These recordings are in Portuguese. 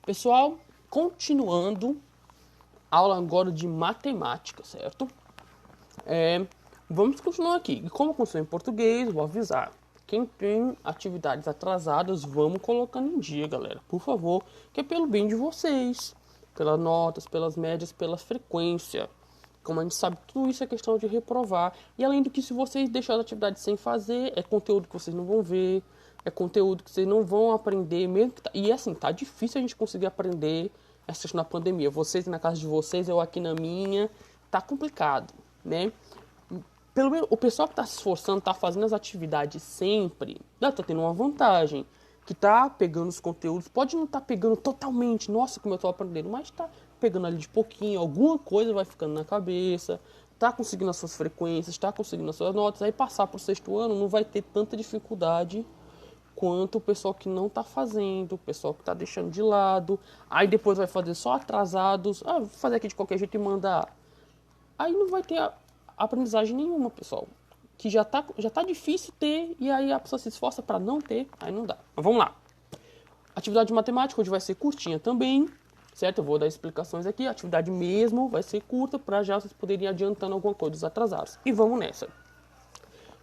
Pessoal, continuando a aula agora de matemática, certo? Vamos continuar aqui. E como eu em português, vou avisar. Quem tem atividades atrasadas, vamos colocando em dia, galera. Por favor, que é pelo bem de vocês. Pelas notas, pelas médias, pela frequência. Como a gente sabe, tudo isso é questão de reprovar. E além do que, se vocês deixarem a atividade sem fazer, é conteúdo que vocês não vão ver. É conteúdo que vocês não vão aprender mesmo. E assim, tá difícil a gente conseguir aprender essa questão da pandemia. Vocês na casa de vocês, eu aqui na minha. Tá complicado, né? Pelo menos o pessoal que está se esforçando, está fazendo as atividades sempre, tá tendo uma vantagem. Que tá pegando os conteúdos, pode não estar pegando totalmente, nossa, como eu estou aprendendo, mas tá pegando ali de pouquinho, alguma coisa vai ficando na cabeça, tá conseguindo as suas frequências, tá conseguindo as suas notas, aí passar para o sexto ano não vai ter tanta dificuldade quanto o pessoal que não está fazendo, o pessoal que está deixando de lado, aí depois vai fazer só atrasados, vou fazer aqui de qualquer jeito e mandar. Aí não vai ter aprendizagem nenhuma, pessoal. Que já tá difícil ter, e aí a pessoa se esforça para não ter, aí não dá. Mas vamos lá. Atividade de matemática hoje vai ser curtinha também, certo? Eu vou dar explicações aqui. A atividade mesmo vai ser curta, para já vocês poderem ir adiantando alguma coisa dos atrasados. E vamos nessa.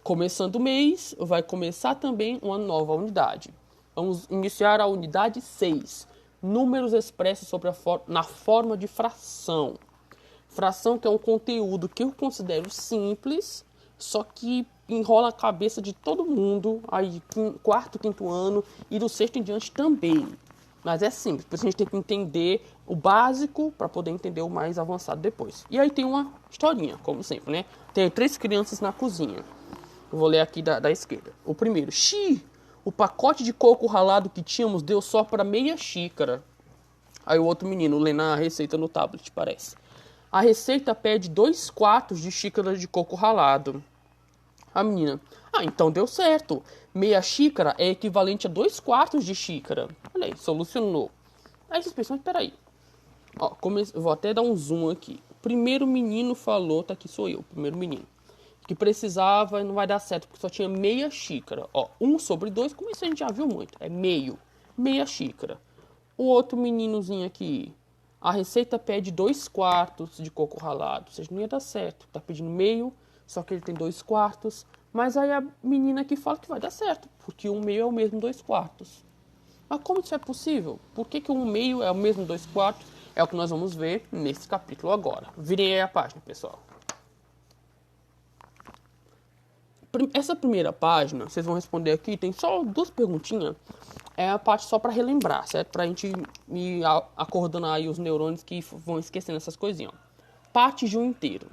Começando o mês, vai começar também uma nova unidade. Vamos iniciar a unidade 6. Números expressos na forma de fração. Fração que é um conteúdo que eu considero simples, só que enrola a cabeça de todo mundo, aí quarto, quinto ano e do sexto em diante também. Mas é simples, porque a gente tem que entender o básico para poder entender o mais avançado depois. E aí tem uma historinha, como sempre, né? Tem 3 crianças na cozinha. Eu vou ler aqui da esquerda. O primeiro, o pacote de coco ralado que tínhamos deu só para meia xícara. Aí o outro menino lendo a receita no tablet, parece. A receita pede 2 quartos de xícara de coco ralado. A menina, então deu certo. Meia xícara é equivalente a 2 quartos de xícara. Olha aí, solucionou. Aí vocês pensam, mas peraí. Vou até dar um zoom aqui. O primeiro menino falou, tá aqui sou eu, o primeiro menino. Que precisava e não vai dar certo, porque só tinha meia xícara. 1/2, como isso a gente já viu muito. É meio. Meia xícara. O outro meninozinho aqui. A receita pede 2 quartos de coco ralado. Ou seja, não ia dar certo. Tá pedindo meio, só que ele tem 2 quartos. Mas aí a menina aqui fala que vai dar certo, porque 1/2 é o mesmo 2 quartos. Mas como isso é possível? Por que 1/2 é o mesmo 2 quartos? É o que nós vamos ver nesse capítulo agora. Virem aí a página, pessoal. Essa primeira página, vocês vão responder aqui, tem só 2 perguntinhas. É a parte só para relembrar, certo? Pra gente ir acordando aí os neurônios que vão esquecendo essas coisinhas. Parte de um inteiro.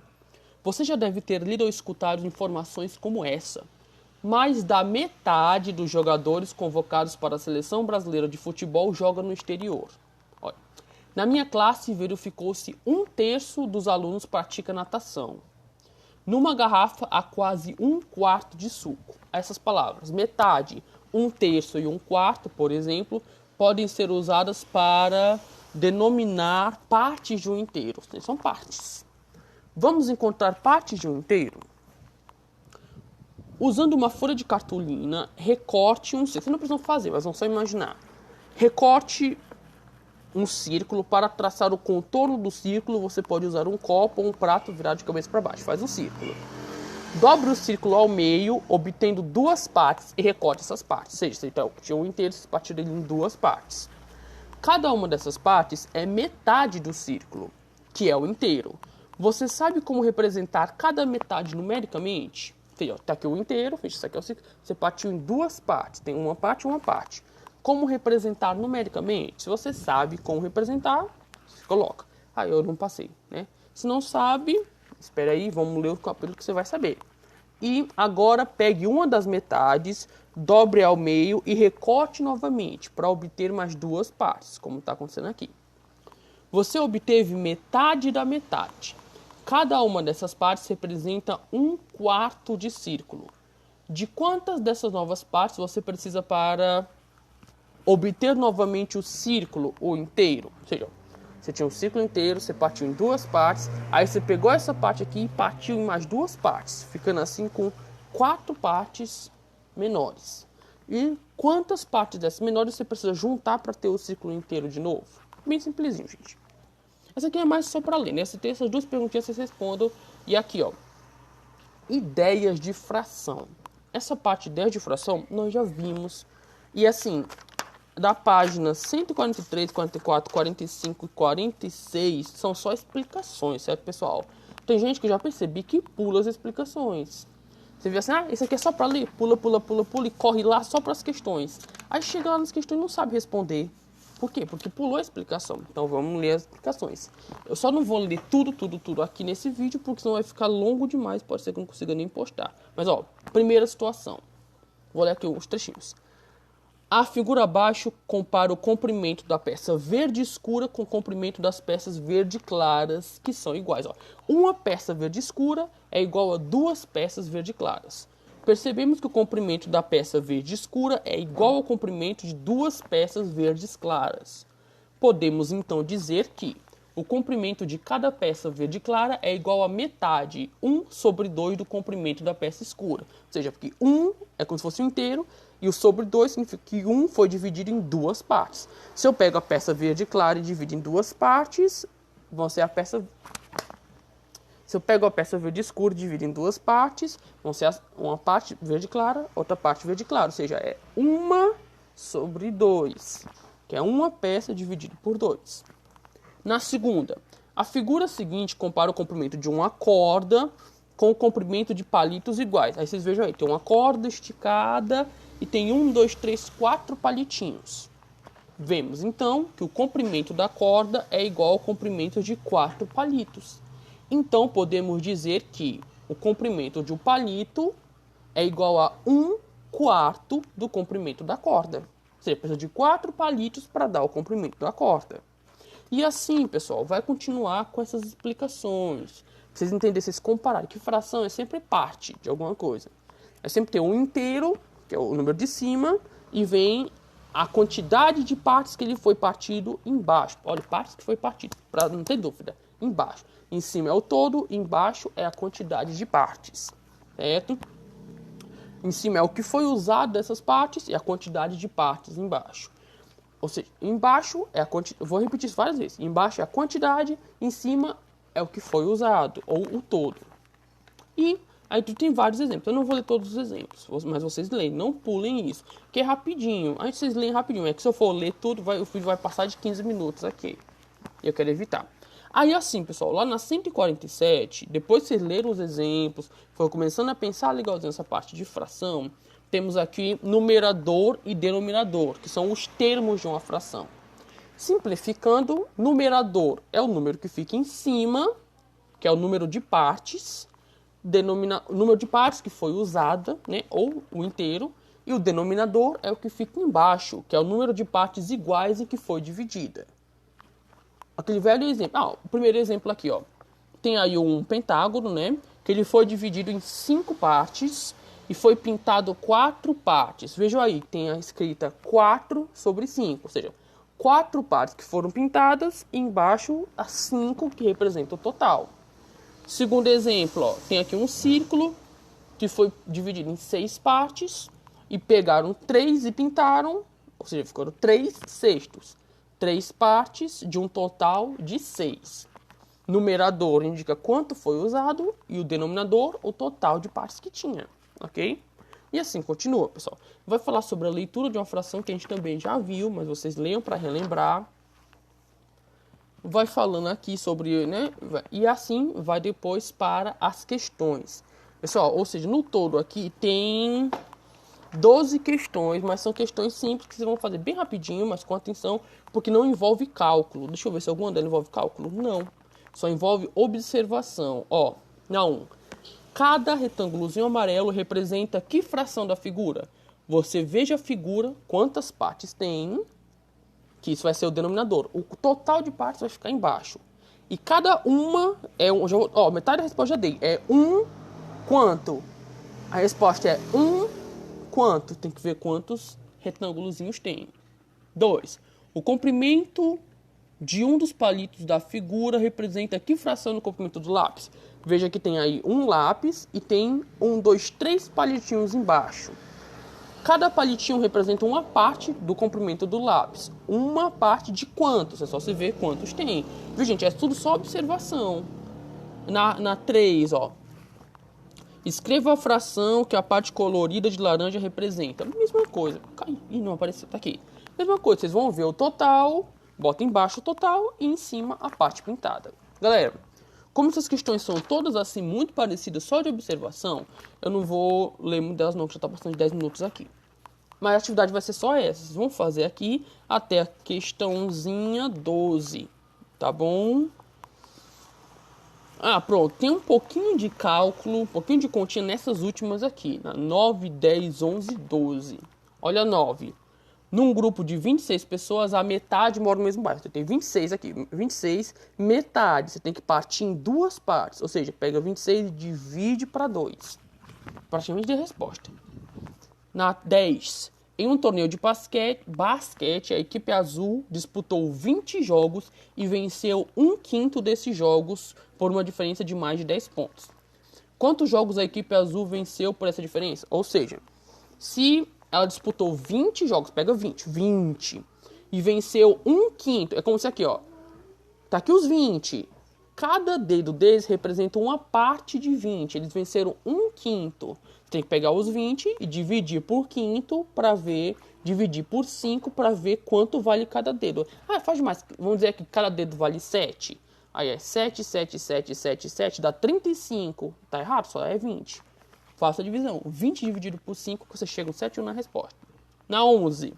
Você já deve ter lido ou escutado informações como essa. Mais da metade dos jogadores convocados para a seleção brasileira de futebol joga no exterior. Olha, na minha classe verificou-se 1/3 dos alunos pratica natação. Numa garrafa há quase 1/4 de suco. Essas palavras, metade, 1/3 e 1/4, por exemplo, podem ser usadas para denominar partes de um inteiro. São partes. Vamos encontrar partes de um inteiro? Usando uma folha de cartolina, recorte um círculo. Você não precisa fazer, mas vamos só imaginar. Recorte um círculo. Para traçar o contorno do círculo, você pode usar um copo ou um prato virado de cabeça para baixo. Faz um círculo. Dobre o círculo ao meio, obtendo 2 partes e recorte essas partes. Ou seja, você tinha um inteiro, você partiu ele em 2 partes. Cada uma dessas partes é metade do círculo, que é o inteiro. Você sabe como representar cada metade numericamente? Tá aqui o inteiro, isso aqui é o círculo. Você partiu em 2 partes, tem uma parte e uma parte. Como representar numericamente? Se você sabe como representar, você coloca. Eu não passei, né? Se não sabe, espera aí, vamos ler o capítulo que você vai saber. E agora pegue uma das metades, dobre ao meio e recorte novamente para obter mais 2 partes, como está acontecendo aqui. Você obteve metade da metade. Cada uma dessas partes representa 1/4 de círculo. De quantas dessas novas partes você precisa para obter novamente o círculo, o inteiro? Ou seja, você tinha um círculo inteiro, você partiu em 2 partes, aí você pegou essa parte aqui e partiu em mais 2 partes, ficando assim com 4 partes menores. E quantas partes dessas menores você precisa juntar para ter o círculo inteiro de novo? Bem simplesinho, gente. Essa aqui é mais só para ler, né? Você tem essas duas perguntinhas, vocês respondam. E aqui, ó, ideias de fração. Essa parte de ideias de fração nós já vimos. E assim, da página 143, 44, 45 e 46 são só explicações, certo, pessoal? Tem gente que já percebi que pula as explicações. Você vê assim, isso aqui é só para ler, pula e corre lá só para as questões. Aí chega lá nas questões e não sabe responder. Por quê? Porque pulou a explicação. Então vamos ler as explicações. Eu só não vou ler tudo aqui nesse vídeo, porque senão vai ficar longo demais, pode ser que eu não consiga nem postar. Mas ó, primeira situação. Vou ler aqui os trechinhos. A figura abaixo compara o comprimento da peça verde escura com o comprimento das peças verde claras, que são iguais. Ó. Uma peça verde escura é igual a duas peças verde claras. Percebemos que o comprimento da peça verde escura é igual ao comprimento de duas peças verdes claras. Podemos então dizer que o comprimento de cada peça verde clara é igual a metade, 1/2 do comprimento da peça escura. Ou seja, porque 1 é como se fosse um inteiro, e o sobre 2 significa que 1 foi dividido em duas partes. Se eu pego a peça verde clara e divido em duas partes, vão ser a peça... Se eu pego a peça verde escura e divido em duas partes, vão ser uma parte verde clara, outra parte verde clara. Ou seja, é 1/2, que é uma peça dividida por 2. Na segunda, a figura seguinte compara o comprimento de uma corda com o comprimento de palitos iguais. Aí vocês vejam aí, tem uma corda esticada e tem 1, 2, 3, 4 palitinhos. Vemos então que o comprimento da corda é igual ao comprimento de 4 palitos. Então podemos dizer que o comprimento de um palito é igual a 1/4 do comprimento da corda. Ou seja, precisa de 4 palitos para dar o comprimento da corda. E assim, pessoal, vai continuar com essas explicações. Pra vocês entenderem, vocês compararem que fração é sempre parte de alguma coisa. É sempre ter um inteiro, que é o número de cima, e vem a quantidade de partes que ele foi partido embaixo. Olha, partes que foi partido, para não ter dúvida, embaixo. Em cima é o todo, embaixo é a quantidade de partes, certo? Em cima é o que foi usado dessas partes e a quantidade de partes embaixo. Ou seja, embaixo é a quantidade, vou repetir isso várias vezes, embaixo é a quantidade, em cima é o que foi usado, ou o todo. E aí tu tem vários exemplos, eu não vou ler todos os exemplos, mas vocês leem, não pulem isso, que é rapidinho, aí vocês leem rapidinho, é que se eu for ler tudo, o vídeo vai passar de 15 minutos aqui, e eu quero evitar. Aí assim, pessoal, lá na 147, depois de vocês leram os exemplos, foram começando a pensar legalzinho essa parte de fração, temos aqui numerador e denominador, que são os termos de uma fração. Simplificando, numerador é o número que fica em cima, que é o número de partes, o número de partes que foi usada, né, ou o inteiro, e o denominador é o que fica embaixo, que é o número de partes iguais em que foi dividida. Aquele velho exemplo, o primeiro exemplo aqui, ó, tem aí um pentágono, né, que ele foi dividido em 5 partes, e foi pintado 4 partes. Vejam aí, tem a escrita 4/5, ou seja, 4 partes que foram pintadas e embaixo as 5 que representam o total. Segundo exemplo, ó, tem aqui um círculo que foi dividido em 6 partes e pegaram 3 e pintaram, ou seja, ficaram 3/6. 3 partes de um total de 6. Numerador indica quanto foi usado e o denominador o total de partes que tinha. Ok? E assim continua, pessoal. Vai falar sobre a leitura de uma fração que a gente também já viu, mas vocês leiam para relembrar. Vai falando aqui sobre, né? E assim vai depois para as questões. Pessoal, ou seja, no todo aqui tem 12 questões, mas são questões simples que vocês vão fazer bem rapidinho, mas com atenção, porque não envolve cálculo. Deixa eu ver se alguma delas envolve cálculo. Não. Só envolve observação. Ó, não. Cada retângulozinho amarelo representa que fração da figura? Você veja a figura, quantas partes tem, que isso vai ser o denominador. O total de partes vai ficar embaixo. E cada uma é metade da resposta já dei. É quanto? A resposta é quanto? Tem que ver quantos retângulozinhos tem. 2. O comprimento de um dos palitos da figura representa que fração no comprimento do lápis? Veja que tem aí um lápis e tem 1, 2, 3 palitinhos embaixo. Cada palitinho representa uma parte do comprimento do lápis. Uma parte de quantos? É só se ver quantos tem. Viu, gente? É tudo só observação. Na 3, ó. Escreva a fração que a parte colorida de laranja representa. Mesma coisa. Ih, não apareceu. Tá aqui. Mesma coisa. Vocês vão ver o total. Bota embaixo o total e em cima a parte pintada. Galera, como essas questões são todas assim muito parecidas, só de observação, eu não vou ler muito delas não, que já tá passando de 10 minutos aqui. Mas a atividade vai ser só essa. Vocês vão fazer aqui até a questãozinha 12. Tá bom? Ah, pronto. Tem um pouquinho de cálculo, um pouquinho de continha nessas últimas aqui. Na 9, 10, 11, 12. Olha 9. Num grupo de 26 pessoas, a metade mora no mesmo bairro. Você tem 26 aqui. 26, metade. Você tem que partir em duas partes. Ou seja, pega 26 e divide para 2. Praticamente de resposta. Na 10. Em um torneio de basquete, a equipe azul disputou 20 jogos e venceu 1/5 desses jogos por uma diferença de mais de 10 pontos. Quantos jogos a equipe azul venceu por essa diferença? Ou seja, se ela disputou 20 jogos, pega 20, e venceu 1/5, é como se aqui, ó, tá aqui os 20. Cada dedo deles representa uma parte de 20. Eles venceram 1/5. Tem que pegar os 20 e dividir por quinto para ver, dividir por 5 para ver quanto vale cada dedo. Ah, faz mais. Vamos dizer que cada dedo vale 7. Aí é 7, 7, 7, 7, 7, dá 35. Tá errado, só é 20. Faça a divisão. 20 dividido por 5, você chega no 7 na resposta. Na 11.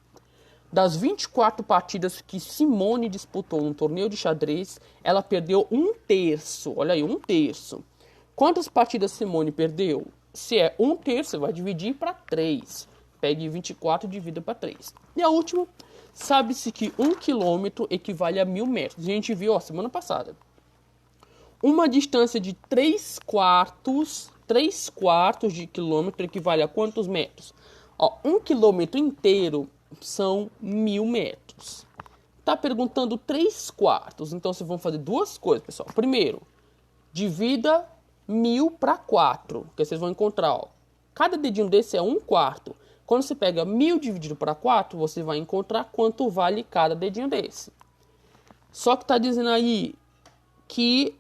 Das 24 partidas que Simone disputou no torneio de xadrez, ela perdeu 1/3. Olha aí, 1/3. Quantas partidas Simone perdeu? Se é 1/3, você vai dividir para 3. Pegue 24 e divida para 3. E a última, sabe-se que 1 quilômetro equivale a 1.000 metros. A gente viu, ó, semana passada. Uma distância de 3/4 de quilômetro equivale a quantos metros? Ó, 1 quilômetro inteiro são 1.000 metros. Tá perguntando 3/4. Então, vocês vão fazer duas coisas, pessoal. Primeiro, divida 1.000 para 4. Que vocês vão encontrar, ó. Cada dedinho desse é 1/4. Quando você pega 1.000 dividido para 4, você vai encontrar quanto vale cada dedinho desse. Só que tá dizendo aí que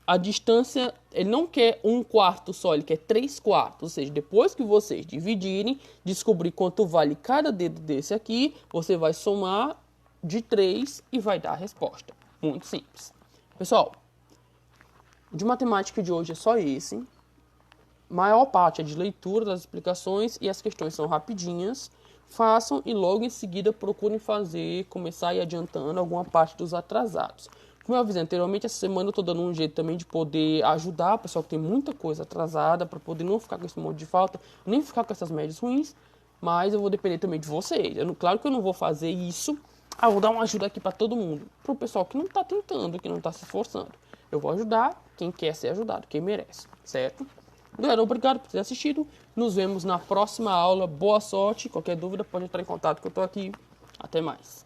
a distância, ele não quer 1/4 só, ele quer 3/4. Ou seja, depois que vocês dividirem, descobrir quanto vale cada dedo desse aqui, você vai somar de 3 e vai dar a resposta. Muito simples. Pessoal, de matemática de hoje é só esse. Maior parte é de leitura das explicações e as questões são rapidinhas. Façam e logo em seguida procurem começar a ir adiantando alguma parte dos atrasados. Como eu avisei anteriormente, essa semana eu estou dando um jeito também de poder ajudar o pessoal que tem muita coisa atrasada, para poder não ficar com esse monte de falta, nem ficar com essas médias ruins, mas eu vou depender também de vocês. Claro que eu não vou fazer isso, eu vou dar uma ajuda aqui para todo mundo, para o pessoal que não está tentando, que não está se esforçando. Eu vou ajudar quem quer ser ajudado, quem merece, certo? Galera, obrigado por ter assistido, nos vemos na próxima aula, boa sorte, qualquer dúvida pode entrar em contato que eu estou aqui, até mais.